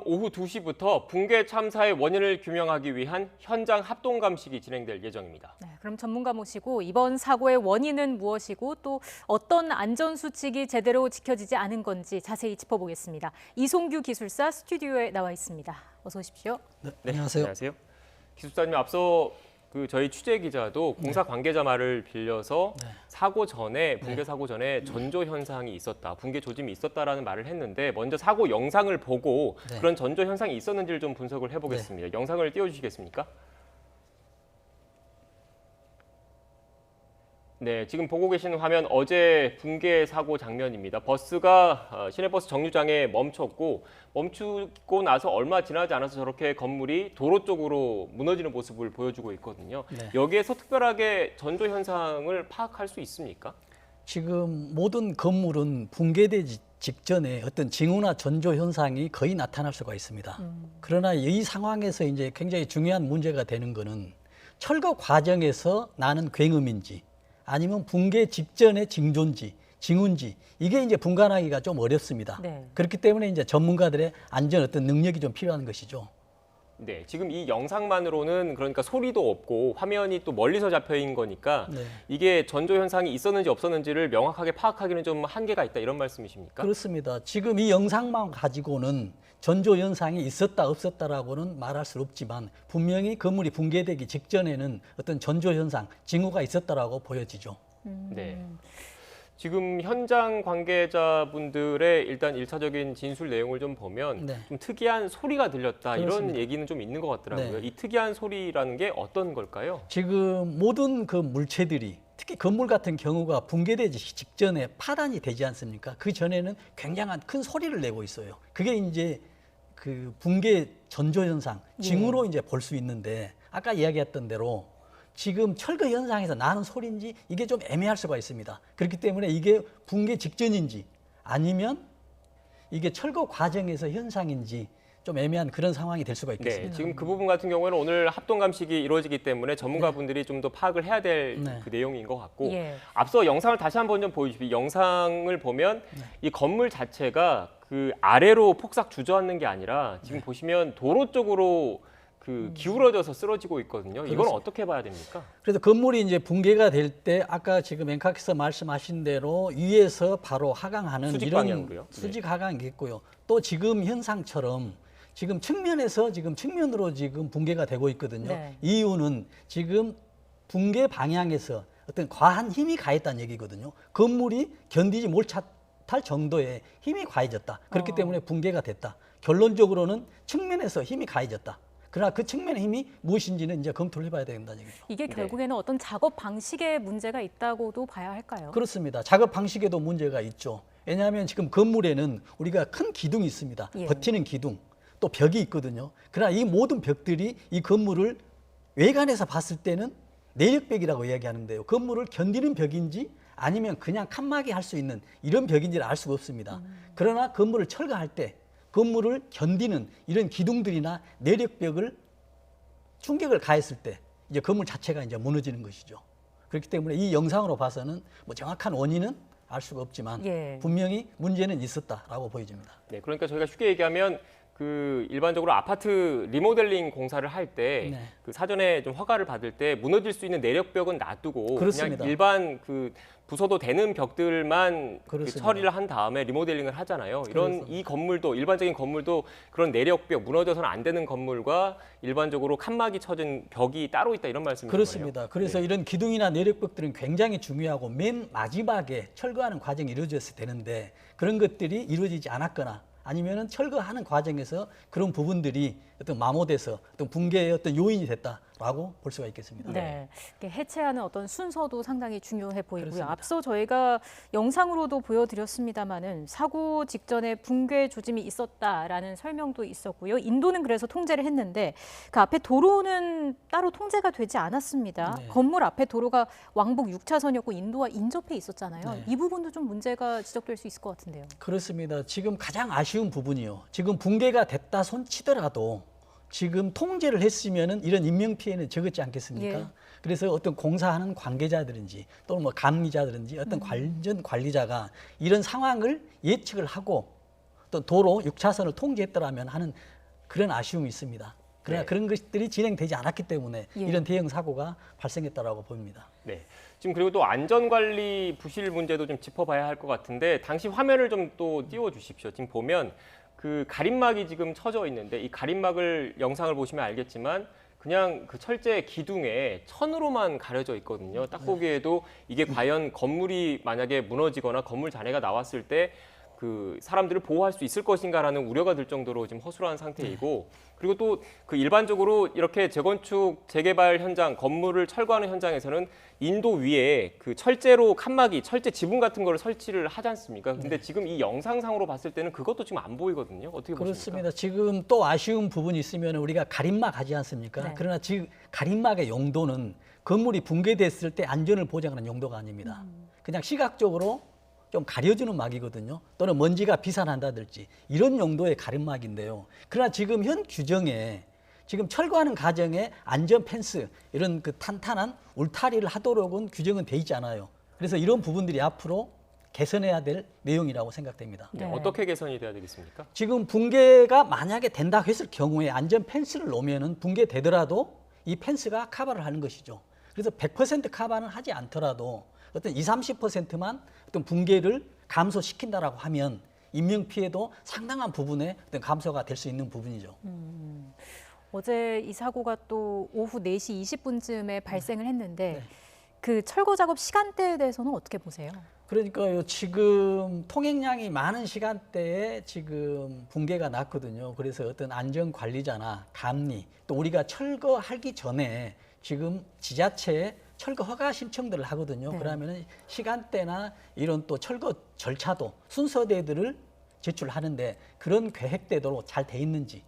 오후 2시부터 붕괴 참사의 원인을 규명하기 위한 현장 합동 감식이 진행될 예정입니다. 네, 그럼 전문가 모시고 이번 사고의 원인은 무엇이고 또 어떤 안전수칙이 제대로 지켜지지 않은 건지 자세히 짚어보겠습니다. 이송규 기술사 스튜디오에 나와 있습니다. 어서 오십시오. 네, 안녕하세요. 안녕하세요. 기술사님, 앞서 저희 취재 기자도 공사 관계자 말을 빌려서 사고 전에 붕괴 사고 전에 전조 현상이 있었다, 붕괴 조짐이 있었다라는 말을 했는데 먼저 사고 영상을 보고 그런 전조 현상이 있었는지를 좀 분석을 해보겠습니다. 영상을 띄워주시겠습니까? 네, 지금 보고 계시는 화면 어제 붕괴 사고 장면입니다. 버스가 시내버스 정류장에 멈추고 나서 얼마 지나지 않아서 저렇게 건물이 도로 쪽으로 무너지는 모습을 보여주고 있거든요. 여기에서 특별하게 전조 현상을 파악할 수 있습니까? 지금 모든 건물은 붕괴되기 직전에 어떤 징후나 전조 현상이 거의 나타날 수가 있습니다. 그러나 이 상황에서 이제 굉장히 중요한 문제가 되는 거는 철거 과정에서 나는 굉음인지 아니면 붕괴 직전의 징조인지, 징후인지 이게 이제 분간하기가 좀 어렵습니다. 그렇기 때문에 이제 전문가들의 안전 어떤 능력이 좀 필요한 것이죠. 네, 지금 이 영상만으로는 그러니까 소리도 없고 화면이 또 멀리서 잡혀 있는 거니까 이게 전조 현상이 있었는지 없었는지를 명확하게 파악하기는 좀 한계가 있다, 이런 말씀이십니까? 그렇습니다. 지금 이 영상만 가지고는 전조 현상이 있었다 없었다라고는 말할 수 없지만 분명히 건물이 붕괴되기 직전에는 어떤 전조 현상, 징후가 있었다라고 보여지죠. 네. 지금 현장 관계자분들의 일단 일차적인 진술 내용을 좀 보면 좀 특이한 소리가 들렸다, 그렇습니다. 이런 얘기는 좀 있는 것 같더라고요. 이 특이한 소리라는 게 어떤 걸까요? 지금 모든 그 물체들이 특히 건물 같은 경우가 붕괴되기 직전에 파단이 되지 않습니까? 그 전에는 굉장한 큰 소리를 내고 있어요. 그게 이제 그 붕괴 전조 현상, 징후로 이제 볼 수 있는데 아까 이야기했던 대로 지금 철거 현상에서 나는 소리인지 이게 좀 애매할 수가 있습니다. 그렇기 때문에 이게 붕괴 직전인지 아니면 이게 철거 과정에서 현상인지 좀 애매한 그런 상황이 될 수가 있겠습니다. 네, 지금 그 부분 같은 경우에는 오늘 합동 감식이 이루어지기 때문에 전문가분들이 좀 더 파악을 해야 될 그 내용인 것 같고 앞서 영상을 다시 한번 좀 보여주십시오. 영상을 보면 이 건물 자체가 그 아래로 폭삭 주저앉는 게 아니라 지금 보시면 도로 쪽으로 그 기울어져서 쓰러지고 있거든요. 이건 어떻게 봐야 됩니까? 그래서 건물이 이제 붕괴가 될 때 아까 지금 앵커께서 말씀하신 대로 위에서 바로 하강하는 수직 이런 방향으로요? 수직 하강이겠고요. 또 지금 현상처럼 지금 측면에서 지금 측면으로 지금 붕괴가 되고 있거든요. 이유는 지금 붕괴 방향에서 어떤 과한 힘이 가했다는 얘기거든요. 건물이 견디지 못할 정도의 힘이 가해졌다. 그렇기 때문에 붕괴가 됐다. 결론적으로는 측면에서 힘이 가해졌다. 그러나 그 측면의 힘이 무엇인지는 이제 검토를 해봐야 된다는 얘기죠. 이게 결국에는 어떤 작업 방식에 문제가 있다고도 봐야 할까요? 그렇습니다. 작업 방식에도 문제가 있죠. 왜냐하면 지금 건물에는 우리가 큰 기둥이 있습니다. 버티는 기둥, 또 벽이 있거든요. 그러나 이 모든 벽들이 이 건물을 외관에서 봤을 때는 내력벽이라고 이야기하는데요. 건물을 견디는 벽인지 아니면 그냥 칸막이 할 수 있는 이런 벽인지를 알 수가 없습니다. 그러나 건물을 철거할 때 건물을 견디는 이런 기둥들이나 내력벽을 충격을 가했을 때 이제 건물 자체가 이제 무너지는 것이죠. 그렇기 때문에 이 영상으로 봐서는 뭐 정확한 원인은 알 수가 없지만 분명히 문제는 있었다라고 보여집니다. 네, 그러니까 저희가 쉽게 얘기하면 그 일반적으로 아파트 리모델링 공사를 할 때 그 사전에 좀 허가를 받을 때 무너질 수 있는 내력벽은 놔두고 그냥 일반 그 부숴도 되는 벽들만 그 처리를 한 다음에 리모델링을 하잖아요. 이 건물도 일반적인 건물도 그런 내력벽, 무너져서는 안 되는 건물과 일반적으로 칸막이 쳐진 벽이 따로 있다, 이런 말씀이신 거예요? 그렇습니다. 그래서 이런 기둥이나 내력벽들은 굉장히 중요하고 맨 마지막에 철거하는 과정이 이루어졌어야 되는데 그런 것들이 이루어지지 않았거나 아니면은 철거하는 과정에서 그런 부분들이 어떤 마모돼서 어떤 붕괴의 어떤 요인이 됐다라고 볼 수가 있겠습니다. 네, 해체하는 어떤 순서도 상당히 중요해 보이고요. 앞서 저희가 영상으로도 보여드렸습니다마는 사고 직전에 붕괴 조짐이 있었다라는 설명도 있었고요. 인도는 그래서 통제를 했는데 그 앞에 도로는 따로 통제가 되지 않았습니다. 건물 앞에 도로가 왕복 6차선이었고 인도와 인접해 있었잖아요. 이 부분도 좀 문제가 지적될 수 있을 것 같은데요. 그렇습니다. 지금 가장 아쉬운 부분이요. 지금 붕괴가 됐다 손치더라도 지금 통제를 했으면은 이런 인명 피해는 적었지 않겠습니까? 그래서 어떤 공사하는 관계자들인지 또는 뭐 감리자들인지 어떤 관리자가 이런 상황을 예측을 하고 또 도로 6차선을 통제했더라면 하는 그런 아쉬움이 있습니다. 그러나 네. 그런 것들이 진행되지 않았기 때문에 예. 이런 대형 사고가 발생했다라고 봅니다. 네. 지금 그리고 또 안전관리 부실 문제도 좀 짚어봐야 할 것 같은데 당시 화면을 좀 또 띄워주십시오. 지금 보면 그 가림막이 지금 쳐져 있는데 이 가림막을 영상을 보시면 알겠지만 그냥 그 철제 기둥에 천으로만 가려져 있거든요. 딱 보기에도 이게 과연 건물이 만약에 무너지거나 건물 잔해가 나왔을 때 그 사람들을 보호할 수 있을 것인가라는 우려가 들 정도로 지금 허술한 상태이고 그리고 또 그 일반적으로 이렇게 재건축 재개발 현장 건물을 철거하는 현장에서는 인도 위에 그 철제로 칸막이 철제 지붕 같은 거를 설치를 하지 않습니까? 근데 지금 이 영상상으로 봤을 때는 그것도 지금 안 보이거든요. 어떻게 보십니까? 그렇습니다. 지금 또 아쉬운 부분이 있으면 우리가 가림막 하지 않습니까? 네. 그러나 지금 가림막의 용도는 건물이 붕괴됐을 때 안전을 보장하는 용도가 아닙니다. 그냥 시각적으로 좀 가려주는 막이거든요. 또는 먼지가 비산한다든지 이런 용도의 가림막인데요. 그러나 지금 현 규정에 지금 철거하는 과정에 안전 펜스 이런 그 탄탄한 울타리를 하도록은 규정은 돼 있지 않아요. 그래서 이런 부분들이 앞으로 개선해야 될 내용이라고 생각됩니다. 네. 네. 어떻게 개선이 돼야 되겠습니까? 지금 붕괴가 만약에 된다 했을 경우에 안전 펜스를 놓으면은 붕괴되더라도 이 펜스가 커버를 하는 것이죠. 그래서 100% 커버는 하지 않더라도 어떤 20, 30%만 어떤 붕괴를 감소시킨다라고 하면 인명 피해도 상당한 부분의 어떤 감소가 될 수 있는 부분이죠. 어제 이 사고가 또 오후 4시 20분쯤에 발생을 했는데 그 철거 작업 시간대에 대해서는 어떻게 보세요? 그러니까요, 지금 통행량이 많은 시간대에 지금 붕괴가 났거든요. 그래서 어떤 안전 관리자나 감리 또 우리가 철거하기 전에 지금 지자체에 철거 허가 신청들을 하거든요. 네. 그러면은 시간대나 이런 또 철거 절차도 순서대들을 제출하는데 그런 계획대로 잘 돼 있는지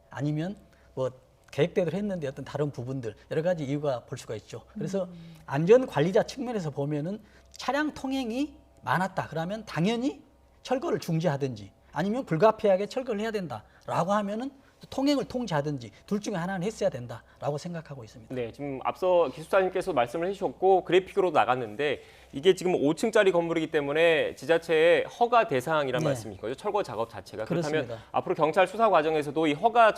아니면 뭐 계획대로 했는데 어떤 다른 부분들 여러 가지 이유가 볼 수가 있죠. 그래서 안전 관리자 측면에서 보면은 차량 통행이 많았다. 그러면 당연히 철거를 중지하든지 아니면 불가피하게 철거를 해야 된다라고 하면은 통행을 통제하든지 둘 중에 하나는 했어야 된다라고 생각하고 있습니다. 네, 지금 앞서 기술사님께서 말씀을 해주셨고 그래픽으로 나갔는데 이게 지금 5층짜리 건물이기 때문에 지자체의 허가 대상이란 네. 말씀인 거죠. 철거 작업 자체가. 그렇다면 그렇습니다. 앞으로 경찰 수사 과정에서도 이 허가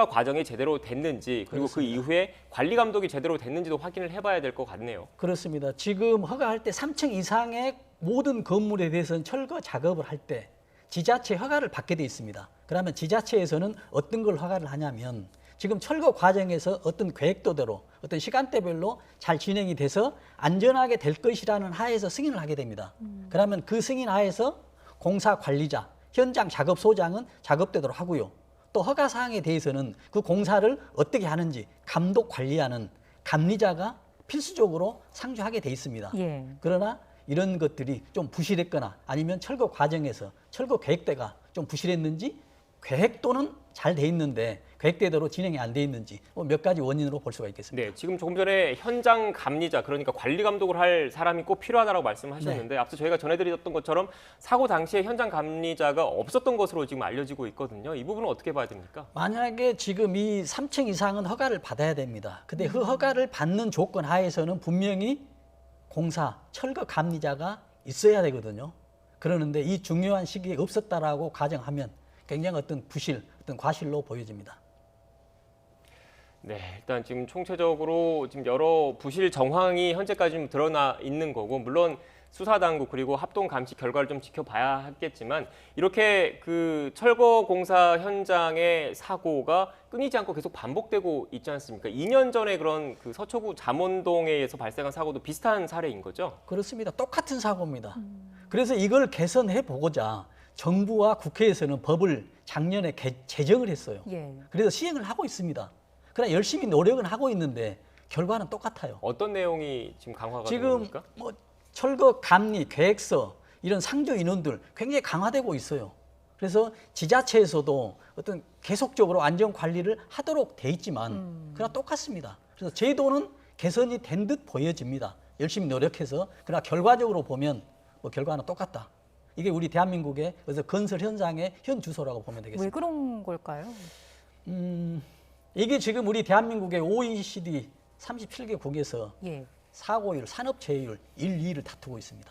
과정이 제대로 됐는지 그리고 그 그렇습니다. 이후에 관리 감독이 제대로 됐는지도 확인을 해봐야 될 것 같네요. 그렇습니다. 지금 허가할 때 3층 이상의 모든 건물에 대해서는 철거 작업을 할 때 지자체 허가를 받게 돼 있습니다. 그러면 지자체에서는 어떤 걸 허가를 하냐면 지금 철거 과정에서 어떤 계획도대로 어떤 시간대별로 잘 진행이 돼서 안전하게 될 것이라는 하에서 승인을 하게 됩니다. 그러면 그 승인 하에서 공사 관리자, 현장 작업 소장은 작업되도록 하고요. 또 허가 사항에 대해서는 그 공사를 어떻게 하는지 감독 관리하는 감리자가 필수적으로 상주하게 돼 있습니다. 예. 그러나 이런 것들이 좀 부실했거나 아니면 철거 과정에서 철거 계획대가 좀 부실했는지 계획도는 잘 돼 있는데 계획대로 진행이 안 돼 있는지 몇 가지 원인으로 볼 수가 있겠습니다. 네, 지금 조금 전에 현장 감리자 그러니까 관리 감독을 할 사람이 꼭 필요하다고 말씀하셨는데 앞서 저희가 전해드렸던 것처럼 사고 당시에 현장 감리자가 없었던 것으로 지금 알려지고 있거든요. 이 부분은 어떻게 봐야 됩니까? 만약에 지금 이 3층 이상은 허가를 받아야 됩니다. 근데 그 허가를 받는 조건 하에서는 분명히 공사, 철거 감리자가 있어야 되거든요. 그러는데 이 중요한 시기에 없었다라고 가정하면 굉장히 어떤 부실, 어떤 과실로 보여집니다. 네, 일단 지금 총체적으로 지금 여러 부실 정황이 현재까지 좀 드러나 있는 거고 물론 수사당국 그리고 합동 감시 결과를 좀 지켜봐야 하겠지만 이렇게 그 철거 공사 현장의 사고가 끊이지 않고 계속 반복되고 있지 않습니까? 2년 전에 그런 그 서초구 잠원동에서 발생한 사고도 비슷한 사례인 거죠? 그렇습니다. 똑같은 사고입니다. 그래서 이걸 개선해 보고자 정부와 국회에서는 법을 작년에 제정을 했어요. 예. 그래서 시행을 하고 있습니다. 그러나 열심히 노력은 하고 있는데 결과는 똑같아요. 어떤 내용이 지금 강화가 되는 지금 겁니까? 뭐 철거 감리 계획서 이런 상조 인원들 굉장히 강화되고 있어요. 그래서 지자체에서도 어떤 계속적으로 안전 관리를 하도록 돼 있지만 그러나 똑같습니다. 그래서 제도는 개선이 된 듯 보여집니다. 열심히 노력해서 그러나 결과적으로 보면 뭐 결과는 똑같다. 이게 우리 대한민국의 그래서 건설 현장의 현 주소라고 보면 되겠습니다. 왜 그런 걸까요? 이게 지금 우리 대한민국의 OECD 37개국에서 예. 사고율, 산업재해율 1, 2위를 다투고 있습니다.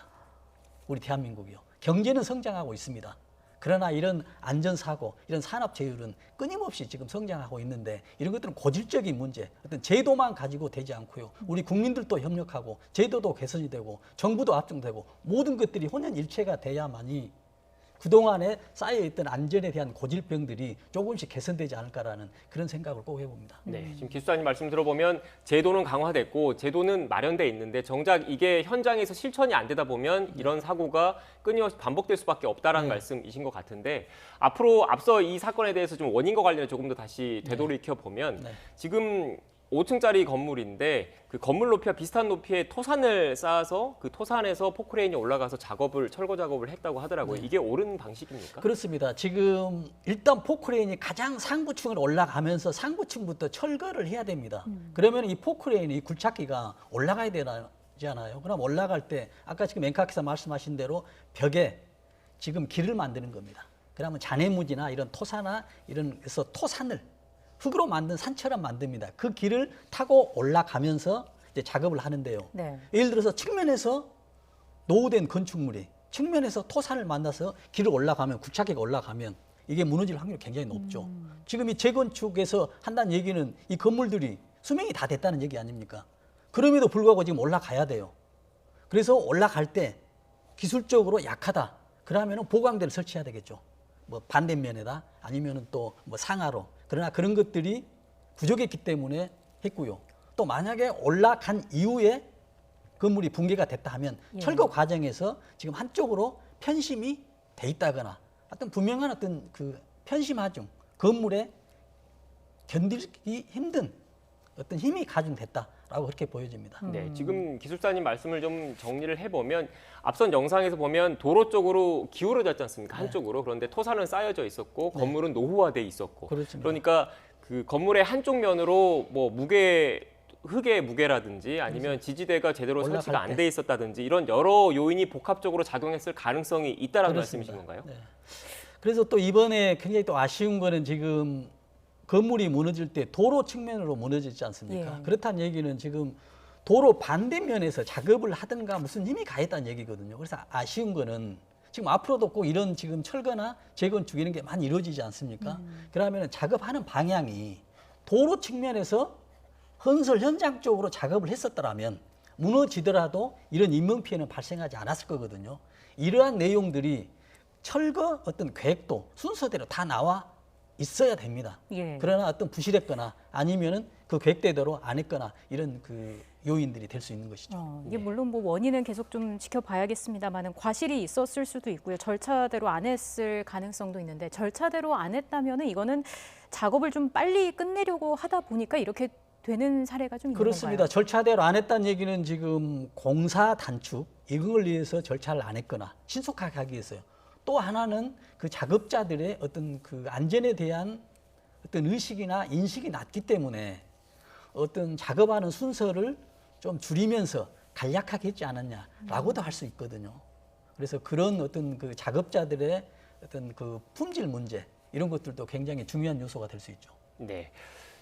우리 대한민국이요. 경제는 성장하고 있습니다. 그러나 이런 안전사고, 이런 산업재해율은 끊임없이 지금 성장하고 있는데 이런 것들은 고질적인 문제, 어떤 제도만 가지고 되지 않고요. 우리 국민들도 협력하고 제도도 개선이 되고 정부도 합정되고 모든 것들이 혼연일체가 돼야만이 그동안에 쌓여있던 안전에 대한 고질병들이 조금씩 개선되지 않을까라는 그런 생각을 꼭 해봅니다. 네, 지금 기술사님 말씀 들어보면 제도는 강화됐고 제도는 마련돼 있는데 정작 이게 현장에서 실천이 안 되다 보면 이런 사고가 끊임없이 반복될 수밖에 없다라는 말씀이신 것 같은데 앞으로 앞서 이 사건에 대해서 좀 원인과 관련해 조금 더 다시 되돌이켜 보면 지금 5층짜리 건물인데 그 건물 높이와 비슷한 높이의 토산을 쌓아서 그 토산에서 포크레인이 올라가서 철거 작업을 했다고 하더라고요. 이게 옳은 방식입니까? 그렇습니다. 지금 일단 포크레인이 가장 상부층을 올라가면서 상부층부터 철거를 해야 됩니다. 그러면 이 포크레인이 굴착기가 올라가야 되잖아요. 그럼 올라갈 때 아까 지금 앵카키사 말씀하신 대로 벽에 지금 길을 만드는 겁니다. 그러면 잔해무지나 이런 토사나 이런 그래서 토산을 흙으로 만든 산처럼 만듭니다. 그 길을 타고 올라가면서 이제 작업을 하는데요. 네. 예를 들어서 측면에서 노후된 건축물이 측면에서 토산을 만나서 길을 올라가면 굴착기가 올라가면 이게 무너질 확률이 굉장히 높죠. 지금 이 재건축에서 한다는 얘기는 이 건물들이 수명이 다 됐다는 얘기 아닙니까? 그럼에도 불구하고 지금 올라가야 돼요. 그래서 올라갈 때 기술적으로 약하다. 그러면 보강대를 설치해야 되겠죠. 뭐 반대면에다 아니면은 또 뭐 상하로. 그러나 그런 것들이 부족했기 때문에 했고요. 또 만약에 올라간 이후에 건물이 붕괴가 됐다 하면 철거 과정에서 지금 한쪽으로 편심이 돼 있다거나 어떤 분명한 어떤 그 편심하중 건물에 견디기 힘든 어떤 힘이 가중됐다라고 그렇게 보여집니다. 네, 지금 기술사님 말씀을 좀 정리를 해보면 앞선 영상에서 보면 도로 쪽으로 기울어졌지 않습니까? 한쪽으로. 그런데 토사는 쌓여져 있었고 건물은 노후화돼 있었고. 그렇습니다. 그러니까 그 건물의 한쪽 면으로 뭐 흙의 무게라든지 아니면 지지대가 제대로 설치가 안 돼 있었다든지 이런 여러 요인이 복합적으로 작용했을 가능성이 있다라는 말씀이신 건가요? 네. 그래서 또 이번에 굉장히 또 아쉬운 거는 지금 건물이 무너질 때 도로 측면으로 무너지지 않습니까? 그렇다는 얘기는 지금 도로 반대면에서 작업을 하든가 무슨 힘이 가했다는 얘기거든요. 그래서 아쉬운 거는 지금 앞으로도 꼭 이런 지금 철거나 재건축 이런 게 많이 이루어지지 않습니까? 그러면 작업하는 방향이 도로 측면에서 건설 현장 쪽으로 작업을 했었더라면 무너지더라도 이런 인명피해는 발생하지 않았을 거거든요. 이러한 내용들이 철거 어떤 계획도 순서대로 다 나와 있어야 됩니다. 그러나 어떤 부실했거나 아니면은 그 계획대로 안 했거나 이런 그 요인들이 될 수 있는 것이죠. 이게 물론 뭐 원인은 계속 좀 지켜봐야겠습니다만은 과실이 있었을 수도 있고요. 절차대로 안 했을 가능성도 있는데 절차대로 안 했다면은 이거는 작업을 좀 빨리 끝내려고 하다 보니까 이렇게 되는 사례가 좀 있는 그렇습니다. 건가요? 절차대로 안 했다는 얘기는 지금 공사 단축 이걸 위해서 절차를 안 했거나 신속하게 하기 위해서요. 또 하나는 그 작업자들의 어떤 그 안전에 대한 어떤 의식이나 인식이 낮기 때문에 어떤 작업하는 순서를 좀 줄이면서 간략하게 했지 않았냐라고도 할 수 있거든요. 그래서 그런 어떤 그 작업자들의 어떤 그 품질 문제 이런 것들도 굉장히 중요한 요소가 될 수 있죠. 네.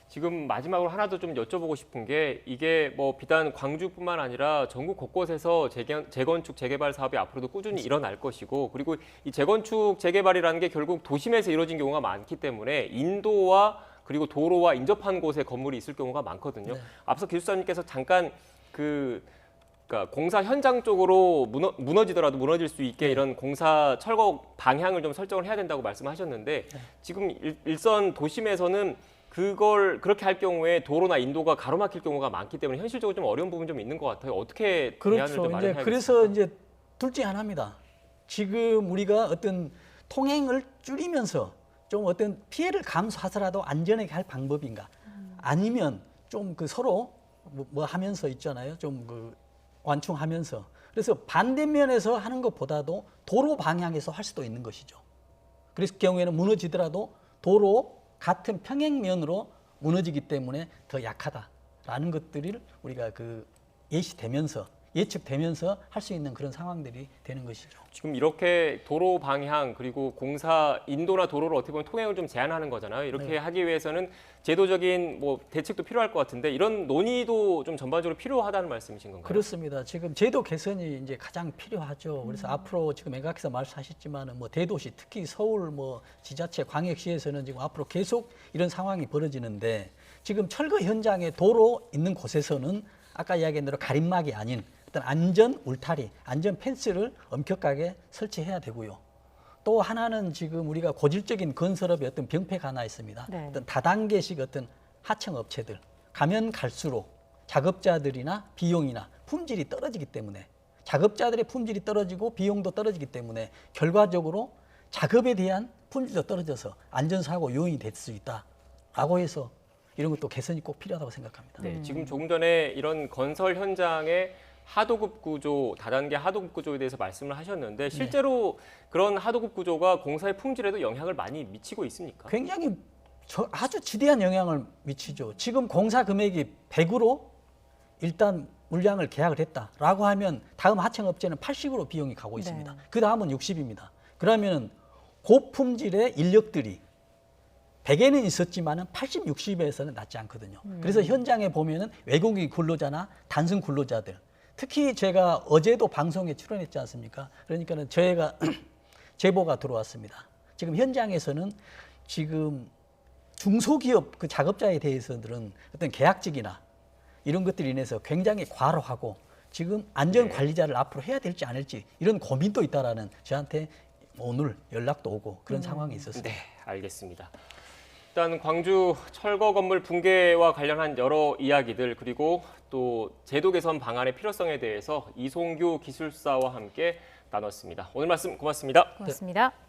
지금 마지막으로 하나 더 좀 여쭤보고 싶은 게 이게 뭐 비단 광주뿐만 아니라 전국 곳곳에서 재건축 재개발 사업이 앞으로도 꾸준히 일어날 것이고 그리고 이 재건축 재개발이라는 게 결국 도심에서 이루어진 경우가 많기 때문에 인도와 그리고 도로와 인접한 곳에 건물이 있을 경우가 많거든요. 앞서 기술사님께서 잠깐 그러니까 공사 현장 쪽으로 무너지더라도 무너질 수 있게 이런 공사 철거 방향을 좀 설정을 해야 된다고 말씀하셨는데 지금 일선 도심에서는 그걸 그렇게 할 경우에 도로나 인도가 가로막힐 경우가 많기 때문에 현실적으로 좀 어려운 부분이 좀 있는 것 같아요. 어떻게 대안을 좀 마련해야겠습니까? 그래서 이제 둘 중에 하나입니다. 지금 우리가 어떤 통행을 줄이면서 좀 어떤 피해를 감수하더라도 안전하게 할 방법인가? 아니면 좀 그 서로 뭐 하면서 있잖아요. 좀 그 완충하면서. 그래서 반대면에서 하는 것보다도 도로 방향에서 할 수도 있는 것이죠. 그래서 경우에는 무너지더라도 도로 같은 평행면으로 무너지기 때문에 더 약하다라는 것들을 우리가 그 예시되면서 예측되면서 할 수 있는 그런 상황들이 되는 것이죠. 지금 이렇게 도로 방향 그리고 공사 인도나 도로를 어떻게 보면 통행을 좀 제한하는 거잖아요. 이렇게 하기 위해서는 제도적인 뭐 대책도 필요할 것 같은데 이런 논의도 좀 전반적으로 필요하다는 말씀이신 건가요? 그렇습니다. 지금 제도 개선이 이제 가장 필요하죠. 그래서 앞으로 지금 맹각께서 말씀하셨지만은 뭐 대도시 특히 서울 뭐 지자체 광역시에서는 지금 앞으로 계속 이런 상황이 벌어지는데 지금 철거 현장에 도로 있는 곳에서는 아까 이야기한 대로 가림막이 아닌 어떤 안전 울타리, 안전 펜스를 엄격하게 설치해야 되고요. 또 하나는 지금 우리가 고질적인 건설업의 어떤 병폐가 하나 있습니다. 네. 어떤 다단계식 어떤 하청 업체들 가면 갈수록 작업자들이나 비용이나 품질이 떨어지기 때문에 작업자들의 품질이 떨어지고 비용도 떨어지기 때문에 결과적으로 작업에 대한 품질도 떨어져서 안전사고 요인이 될 수 있다라고 해서 이런 것도 개선이 꼭 필요하다고 생각합니다. 네, 지금 조금 전에 이런 건설 현장의 하도급 구조, 다단계 하도급 구조에 대해서 말씀을 하셨는데 실제로 그런 하도급 구조가 공사의 품질에도 영향을 많이 미치고 있습니까? 굉장히 아주 지대한 영향을 미치죠. 지금 공사 금액이 100으로 일단 물량을 계약을 했다라고 하면 다음 하청업체는 80으로 비용이 가고 있습니다. 그 다음은 60입니다. 그러면 고품질의 인력들이 100에는 있었지만은 80, 60에서는 낫지 않거든요. 그래서 현장에 보면은 외국인 근로자나 단순 근로자들, 특히 제가 어제도 방송에 출연했지 않습니까? 그러니까는 저희가 제보가 들어왔습니다. 지금 현장에서는 지금 중소기업 그 작업자에 대해서는 어떤 계약직이나 이런 것들이 인해서 굉장히 과로하고 지금 안전관리자를 앞으로 해야 될지 안 할지 이런 고민도 있다라는 저한테 오늘 연락도 오고 그런 상황이 있었습니다. 네, 알겠습니다. 일단 광주 철거 건물 붕괴와 관련한 여러 이야기들 그리고 또 제도 개선 방안의 필요성에 대해서 이송규 기술사와 함께 나눴습니다. 오늘 말씀 고맙습니다. 고맙습니다.